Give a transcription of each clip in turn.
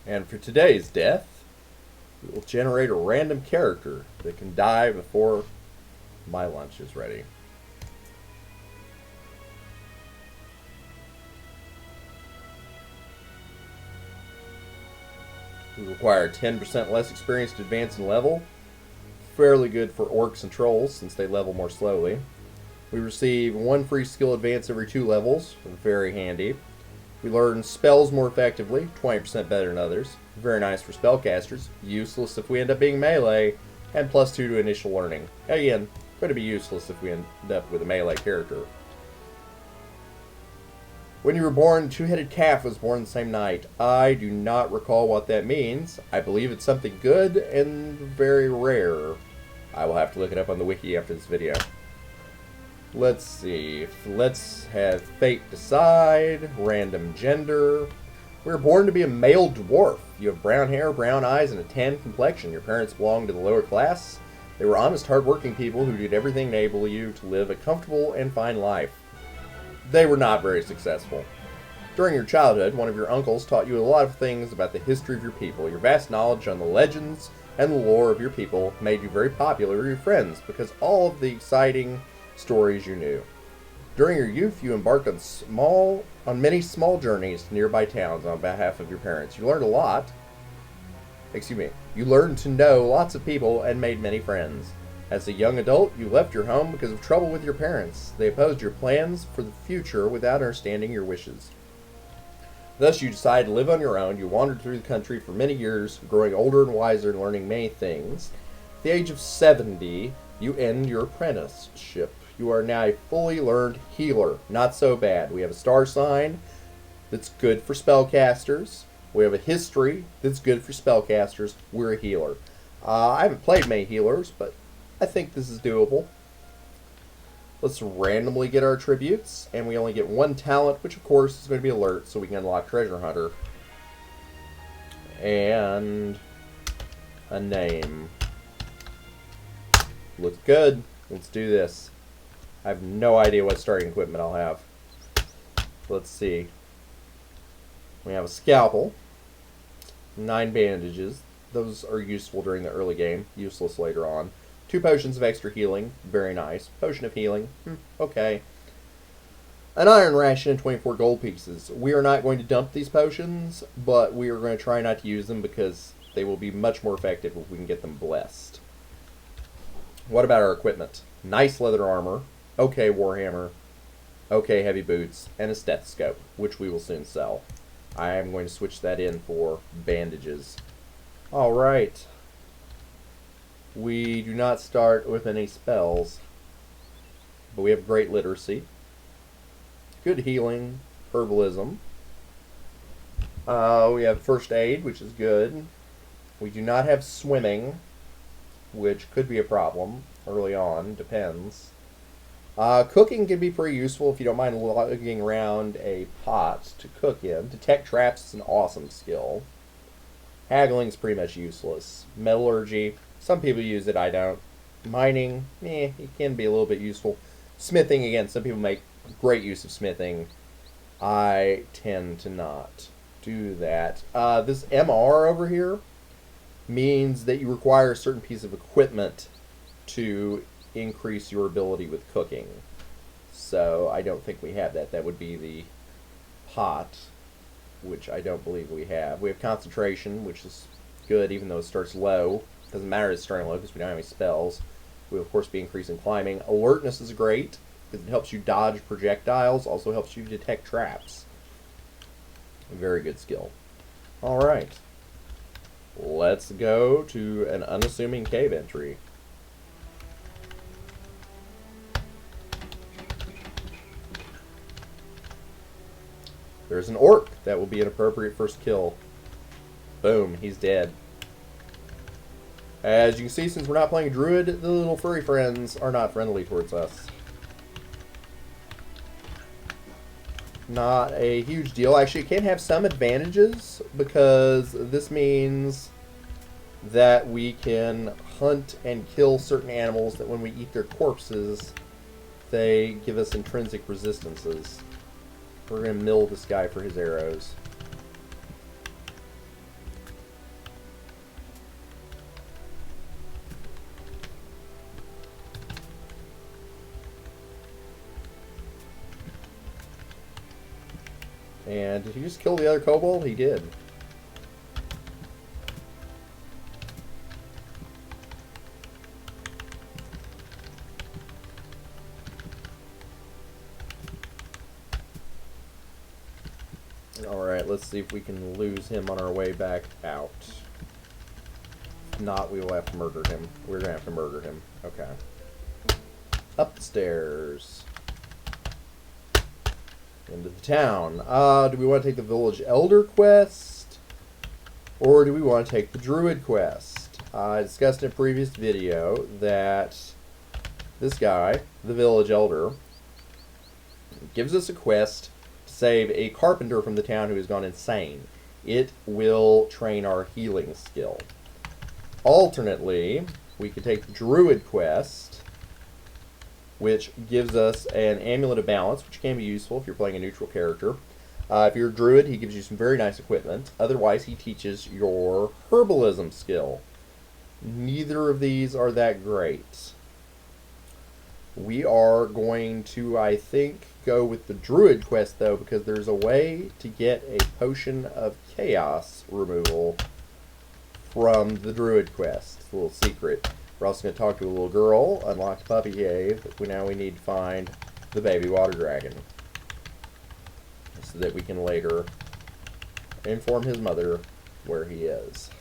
And for today's death, we will generate a random character that can die before my lunch is ready. We require 10% less experience to advance in level. Fairly good for orcs and trolls since they level more slowly. We receive 1 free skill advance every 2 levels. Very handy. We learn spells more effectively, 20% better than others. Very nice for spellcasters. Useless if we end up being melee. And +2 to initial learning. Again, going to be useless if we end up with a melee character. When you were born, two-headed calf was born the same night. I do not recall what that means. I believe it's something good and very rare. I will have to look it up on the wiki after this video. Let's see. Let's have fate decide. Random gender. We were born to be a male dwarf. You have brown hair, brown eyes, and a tan complexion. Your parents belonged to the lower class. They were honest, hard-working people who did everything to enable you to live a comfortable and fine life. They were not very successful. During your childhood, one of your uncles taught you a lot of things about the history of your people. Your vast knowledge on the legends and the lore of your people made you very popular with your friends because all of the exciting stories you knew. During your youth, you embarked on many small journeys to nearby towns on behalf of your parents. You learned You learned to know lots of people and made many friends. As a young adult, you left your home because of trouble with your parents. They opposed your plans for the future without understanding your wishes. Thus, you decided to live on your own. You wandered through the country for many years, growing older and wiser and learning many things. At the age of 70, you end your apprenticeship. You are now a fully learned healer. Not so bad. We have a star sign that's good for spellcasters. We have a history that's good for spellcasters. We're a healer. I haven't played many healers, but I think this is doable. Let's randomly get our attributes, and we only get 1 talent, which of course is going to be alert, so we can unlock Treasure Hunter. And a name. Looks good. Let's do this. I have no idea what starting equipment I'll have. Let's see. We have a scalpel, 9 bandages. Those are useful during the early game, useless later on. 2 potions of extra healing, very nice. Potion of healing, okay. An iron ration and 24 gold pieces. We are not going to dump these potions, but we are going to try not to use them because they will be much more effective if we can get them blessed. What about our equipment? Nice leather armor, okay warhammer, okay heavy boots, and a stethoscope, which we will soon sell. I am going to switch that in for bandages. Alright. We do not start with any spells, but we have great literacy, good healing, herbalism. We have first aid, which is good. We do not have swimming, which could be a problem early on, depends. Cooking can be pretty useful if you don't mind lugging around a pot to cook in. Detect traps is an awesome skill. Haggling is pretty much useless. Metallurgy, some people use it, I don't. Mining, it can be a little bit useful. Smithing, again, some people make great use of smithing. I tend to not do that. This MR over here means that you require a certain piece of equipment to increase your ability with cooking. So I don't think we have that. That would be the pot, which I don't believe we have. We have concentration, which is good even though it starts low. Doesn't matter it's starting low because we don't have any spells. We will of course be increasing climbing. Alertness is great because it helps you dodge projectiles, also helps you detect traps. A very good skill. Alright. Let's go to an unassuming cave entry. There's an orc. That will be an appropriate first kill. Boom, he's dead. As you can see, since we're not playing druid, the little furry friends are not friendly towards us. Not a huge deal. Actually, it can have some advantages because this means that we can hunt and kill certain animals that when we eat their corpses, they give us intrinsic resistances. We're going to mill this guy for his arrows. And did he just kill the other kobold? He did. Alright, let's see if we can lose him on our way back out. If not, we will have to murder him. We're going to have to murder him. Okay. Up the stairs. Into the town. Do we want to take the village elder quest? Or do we want to take the druid quest? I discussed in a previous video that this guy, the village elder, gives us a quest to save a carpenter from the town who has gone insane. It will train our healing skill. Alternately, we could take the druid quest, which gives us an amulet of balance, which can be useful if you're playing a neutral character. If you're a druid, he gives you some very nice equipment. Otherwise, he teaches your herbalism skill. Neither of these are that great. We are going to, I think, go with the druid quest, though, because there's a way to get a potion of chaos removal from the druid quest. It's a little secret. We're also going to talk to a little girl, unlock the puppy cave. Now we need to find the baby water dragon, so that we can later inform his mother where he is.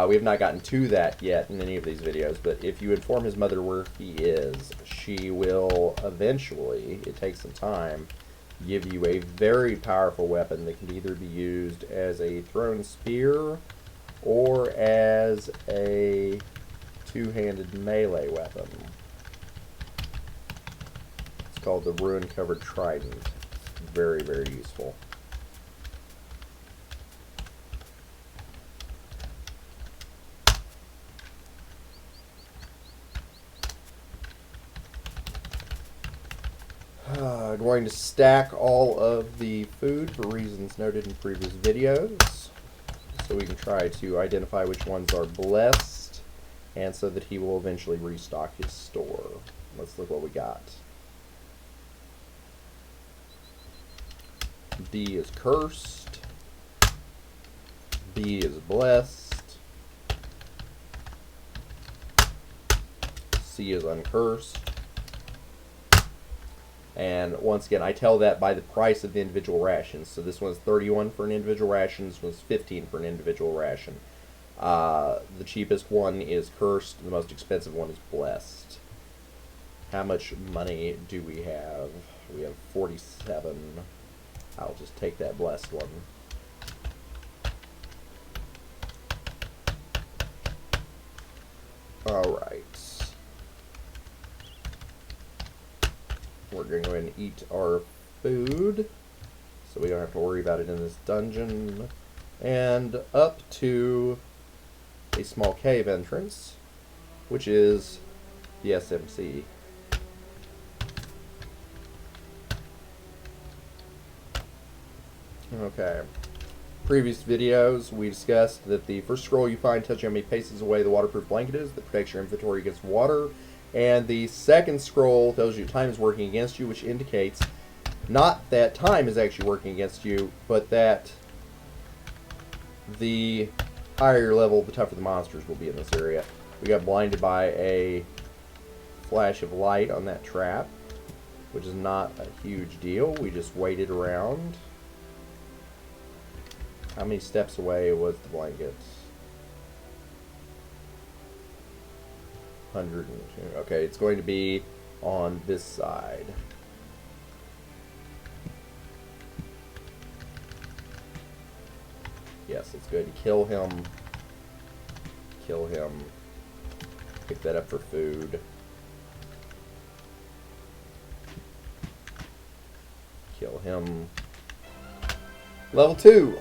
We have not gotten to that yet in any of these videos, but if you inform his mother where he is, she will eventually, it takes some time, give you a very powerful weapon that can either be used as a thrown spear or as a two-handed melee weapon. It's called the Ruin-Covered Trident. Very, very useful. Going to stack all of the food for reasons noted in previous videos, so we can try to identify which ones are blessed, and so that he will eventually restock his store. Let's look what we got. D is cursed. B is blessed. C is uncursed. And once again, I tell that by the price of the individual rations. So this one's 31 for an individual ration. This one's 15 for an individual ration. The cheapest one is cursed. The most expensive one is blessed. How much money do we have? We have 47. I'll just take that blessed one. Alright. We're going to go ahead and eat our food, so we don't have to worry about it in this dungeon. And up to a small cave entrance, which is the SMC. Okay. Previous videos, we discussed that the first scroll you find tells you how many paces away the waterproof blanket is that protects your inventory against water. And the second scroll tells you time is working against you, which indicates not that time is actually working against you, but that the higher your level, the tougher the monsters will be in this area. We got blinded by a flash of light on that trap, which is not a huge deal. We just waited around. How many steps away was the blanket? 102. Okay, it's going to be on this side. Yes, it's going to kill him. Kill him. Pick that up for food. Kill him. Level 2.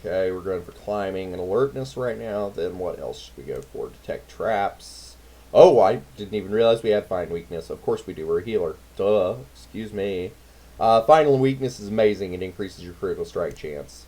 Okay, we're going for climbing and alertness right now. Then what else should we go for? Detect traps. Oh, I didn't even realize we had find weakness. Of course we do. We're a healer. Duh. Excuse me. Final weakness is amazing. It increases your critical strike chance.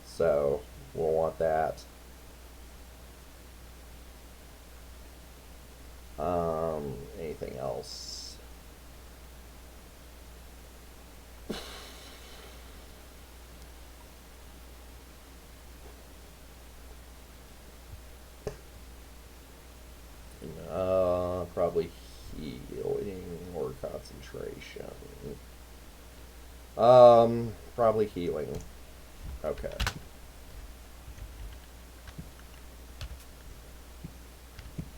So, we'll want that. else? Probably healing or concentration. Probably healing. Okay.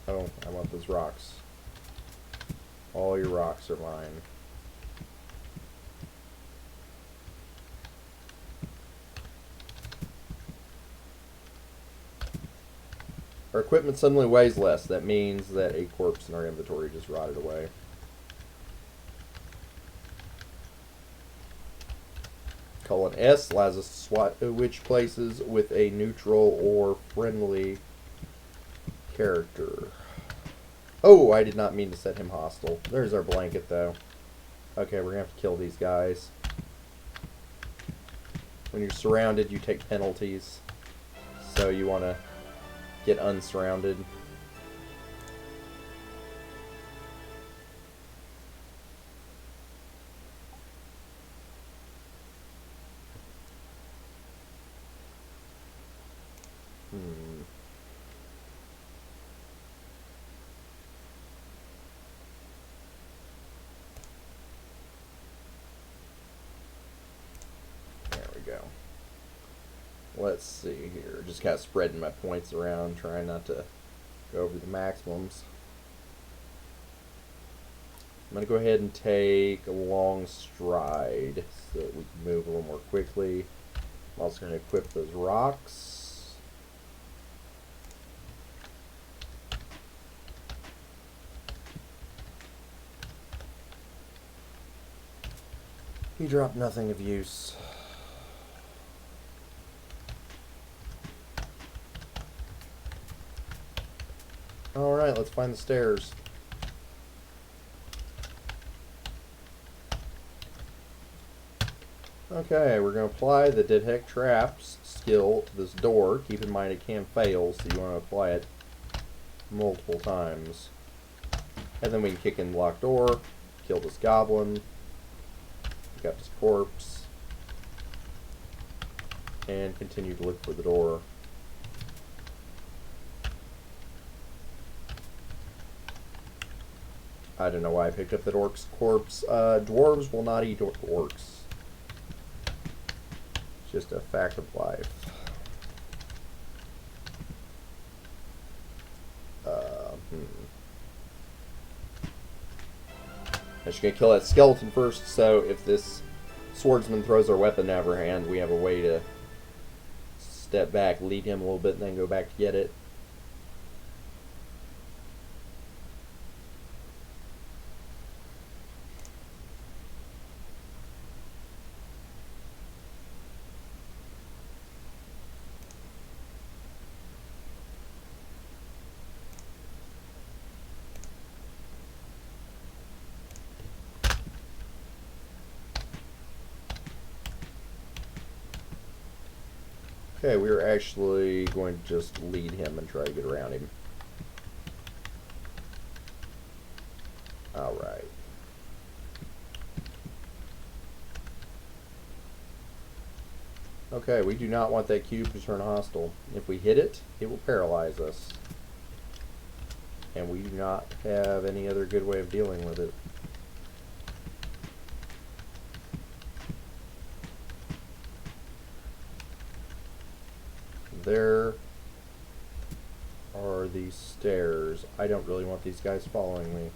Oh, I want those rocks. All your rocks are mine. Our equipment suddenly weighs less. That means that a corpse in our inventory just rotted away. S allows us to switch places with a neutral or friendly character. Oh, I did not mean to set him hostile. There's our blanket, though. Okay, we're going to have to kill these guys. When you're surrounded, you take penalties. So you want to get unsurrounded. Let's see here. Just kind of spreading my points around, trying not to go over the maximums. I'm going to go ahead and take a long stride so that we can move a little more quickly. I'm also going to equip those rocks. He dropped nothing of use. Alright, let's find the stairs. Okay, we're going to apply the detect traps skill to this door. Keep in mind it can fail, so you want to apply it multiple times. And then we can kick in the locked door, kill this goblin, pick up his corpse, and continue to look for the door. I don't know why I picked up the orc's corpse. Dwarves will not eat orcs. It's just a fact of life. I'm just going to kill that skeleton first, so if this swordsman throws our weapon out of our hand, we have a way to step back, lead him a little bit, and then go back to get it. Okay, we're actually going to just lead him and try to get around him. Alright. Okay, we do not want that cube to turn hostile. If we hit it, it will paralyze us. And we do not have any other good way of dealing with it. There are these stairs. I don't really want these guys following me.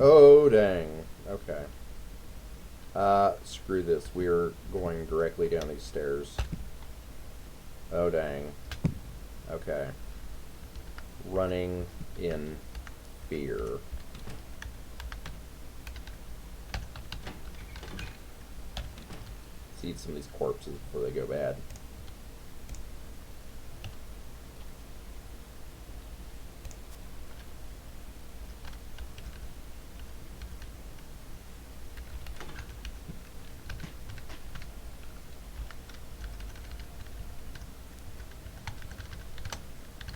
Oh, dang. Okay. Screw this. We're going directly down these stairs. Oh, dang. Okay. Running in fear. Let's eat some of these corpses before they go bad.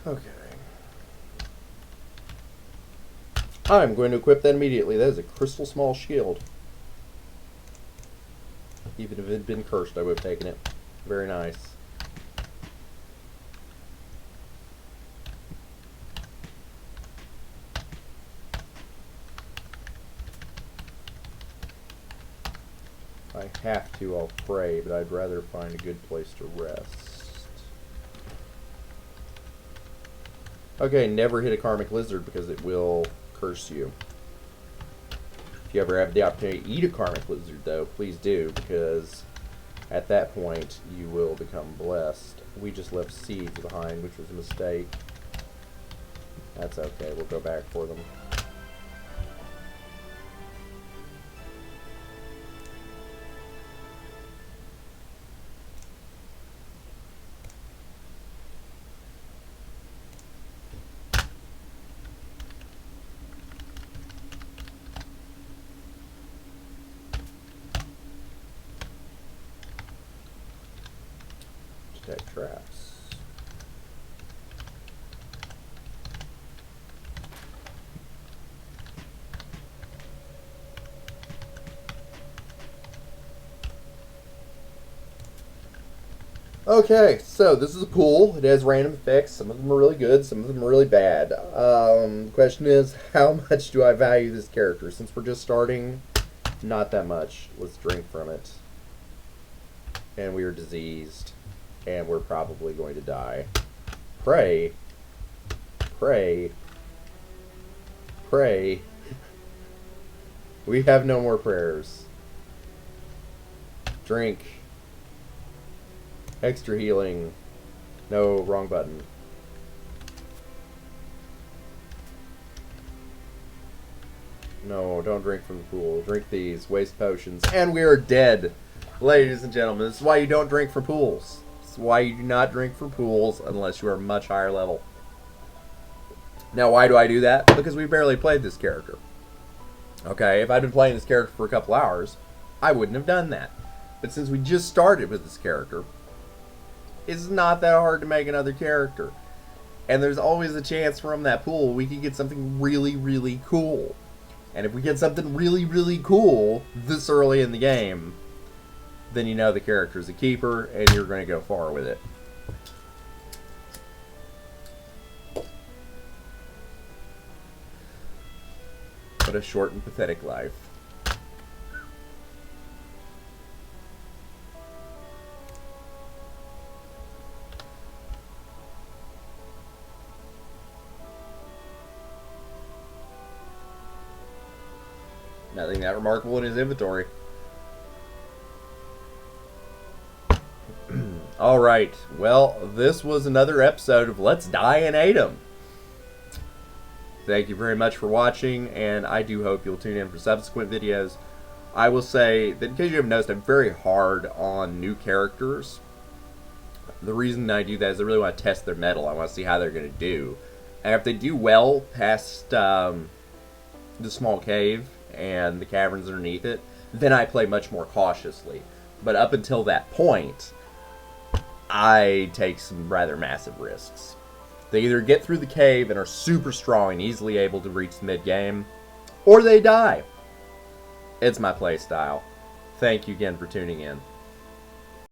Okay. I'm going to equip that immediately. That is a crystal small shield. Even if it had been cursed, I would have taken it. Very nice. If I have to, I'll pray, but I'd rather find a good place to rest. Okay, never hit a karmic lizard because it will curse you. If you ever have the opportunity to eat a karmic lizard, though, please do, because at that point you will become blessed. We just left seeds behind, which was a mistake. That's okay, we'll go back for them. Detect traps. Okay, so this is a pool. It has random effects. Some of them are really good, some of them are really bad. The question is, how much do I value this character? Since we're just starting, not that much. Let's drink from it. And we are diseased. And we're probably going to die. Pray. Pray. Pray. We have no more prayers. Drink. Extra healing. No, wrong button. No, don't drink from the pool. Drink these. Waste potions. And we are dead. Ladies and gentlemen, this is why you don't drink from pools. Why you do not drink from pools unless you are much higher level. Now, why do I do that? Because we barely played this character. Okay, if I'd been playing this character for a couple hours, I wouldn't have done that. But since we just started with this character, it's not that hard to make another character. And there's always a chance from that pool we could get something really, really cool. And if we get something really, really cool this early in the game, then you know the character's a keeper, and you're going to go far with it. What a short and pathetic life. Nothing that remarkable in his inventory. Alright, well, this was another episode of Let's Die in ADOM. Thank you very much for watching, and I do hope you'll tune in for subsequent videos. I will say that in case you haven't noticed, I'm very hard on new characters. The reason I do that is I really want to test their mettle. I want to see how they're going to do. And if they do well past the small cave and the caverns underneath it, then I play much more cautiously. But up until that point, I take some rather massive risks. They either get through the cave and are super strong and easily able to reach the mid-game, or they die. It's my play style. Thank you again for tuning in.